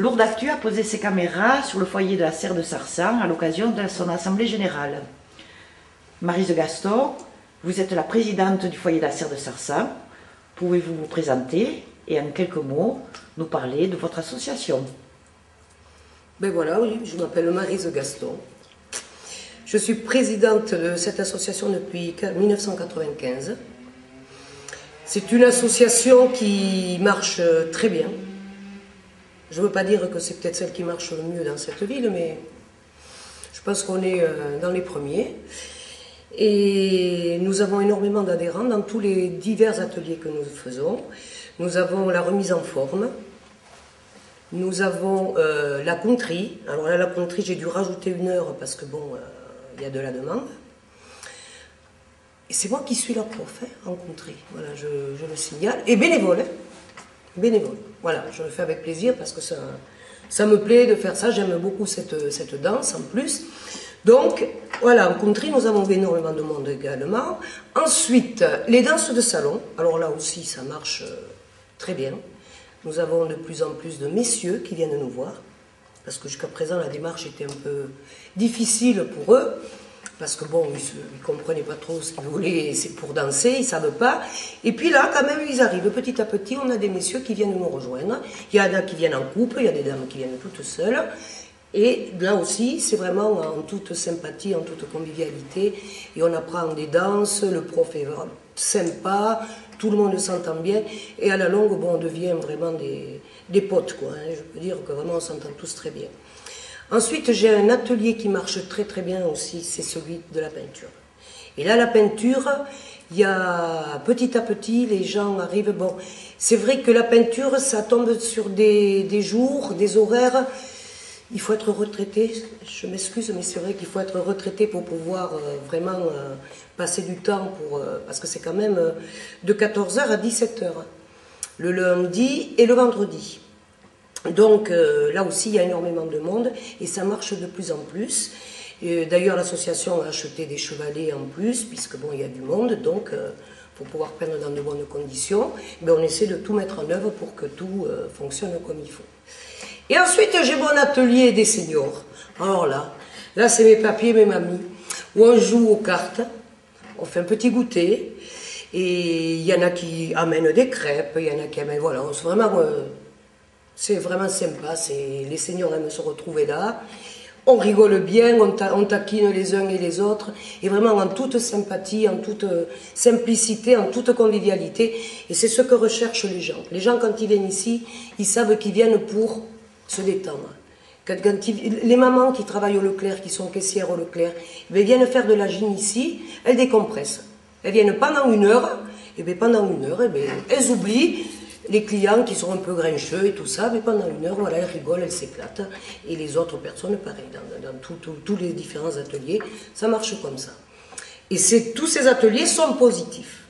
Lourdes Actu a posé ses caméras sur le foyer de la serre de Sarsan à l'occasion de son assemblée générale. Maryse Gaston, vous êtes la présidente du foyer de la serre de Sarsan. Pouvez-vous vous présenter et en quelques mots nous parler de votre association? Ben voilà, oui, je m'appelle Maryse Gaston. Je suis présidente de cette association depuis 1995. C'est une association qui marche très bien. Je ne veux pas dire que c'est peut-être celle qui marche le mieux dans cette ville, mais je pense qu'on est dans les premiers. Et nous avons énormément d'adhérents dans tous les divers ateliers que nous faisons. Nous avons la remise en forme. Nous avons la country. Alors là, la country, j'ai dû rajouter 1 heure parce que bon, il y a de la demande. Et c'est moi qui suis la prof en country. Voilà, je le signale. Et bénévole. Bénévole. Voilà, je le fais avec plaisir parce que ça me plaît de faire ça. J'aime beaucoup cette danse en plus. Donc, voilà, en country, nous avons énormément de monde également. Ensuite, les danses de salon. Alors là aussi, ça marche très bien. Nous avons de plus en plus de messieurs qui viennent nous voir. Parce que jusqu'à présent, la démarche était un peu difficile pour eux. Parce que bon, ils ne comprenaient pas trop ce qu'ils voulaient, c'est pour danser, ils ne savent pas. Et puis là, quand même, ils arrivent. Petit à petit, on a des messieurs qui viennent nous rejoindre. Il y en a qui viennent en couple, il y a des dames qui viennent toutes seules. Et là aussi, c'est vraiment en toute sympathie, en toute convivialité. Et on apprend des danses, le prof est sympa, tout le monde s'entend bien. Et à la longue, bon, on devient vraiment des potes, quoi. Hein. Je peux dire que vraiment, on s'entend tous très bien. Ensuite, j'ai un atelier qui marche très très bien aussi, c'est celui de la peinture. Et là, la peinture, il y a petit à petit, les gens arrivent. Bon, c'est vrai que la peinture, ça tombe sur des jours, des horaires. Il faut être retraité, je m'excuse, mais c'est vrai qu'il faut être retraité pour pouvoir vraiment passer du temps, parce que c'est quand même de 14h à 17h, le lundi et le vendredi. Donc là aussi, il y a énormément de monde et ça marche de plus en plus. D'ailleurs, l'association a acheté des chevalets en plus, puisque bon, il y a du monde, donc pour pouvoir peindre dans de bonnes conditions, mais on essaie de tout mettre en œuvre pour que tout fonctionne comme il faut. Et ensuite, j'ai mon atelier des seniors. Alors là c'est mes papiers, mes mamies, où on joue aux cartes, on fait un petit goûter, et il y en a qui amènent des crêpes, il y en a qui amènent, voilà, c'est vraiment sympa, les seniors aiment se retrouver là, on rigole bien, on taquine les uns et les autres, et vraiment en toute sympathie, en toute simplicité, en toute convivialité, et c'est ce que recherchent les gens. Les gens, quand ils viennent ici, ils savent qu'ils viennent pour se détendre. Les mamans qui travaillent au Leclerc, qui sont caissières au Leclerc, elles viennent faire de la gym ici, elles décompressent. Elles viennent pendant 1 heure, et bien pendant 1 heure, elles oublient les clients qui sont un peu grincheux et tout ça, mais pendant 1 heure, voilà, elles rigolent, elles s'éclatent. Et les autres personnes, pareil, dans tous les différents ateliers, ça marche comme ça. Et tous ces ateliers sont positifs.